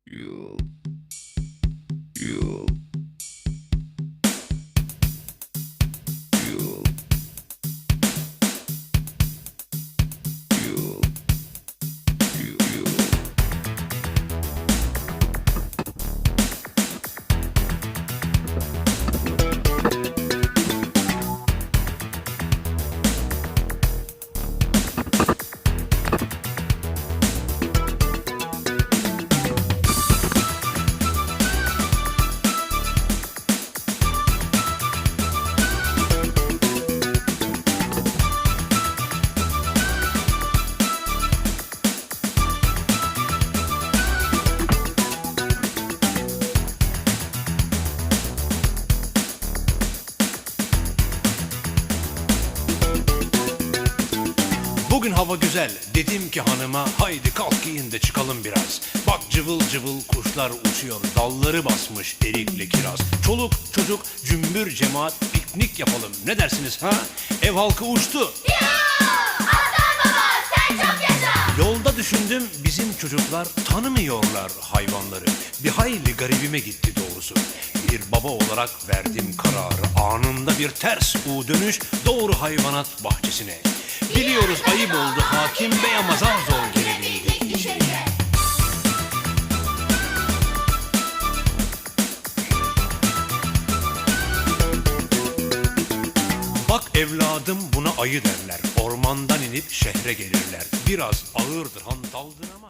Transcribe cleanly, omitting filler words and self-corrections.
You, you, you, you, you. Bugün hava güzel, dedim ki hanıma haydi kalk giyin de çıkalım biraz. Bak cıvıl cıvıl kuşlar uçuyor, dalları basmış erikli kiraz. Çoluk çocuk cümbür cemaat piknik yapalım, ne dersiniz ha? Ev halkı uçtu. Aslan baba sen çok yaşa. Yolda düşündüm, bizim çocuklar tanımıyorlar hayvanları. Bir hayli garibime gitti doğrusu. Bir baba olarak verdim kararı, anında bir ters U dönüş doğru hayvanat bahçesine. Biliyoruz ayıp oldu hakim bey ama zar zor gelebildik içeriye. Bak evladım buna ayı derler. Ormandan inip şehre gelirler. Biraz ağırdır hantaldır ama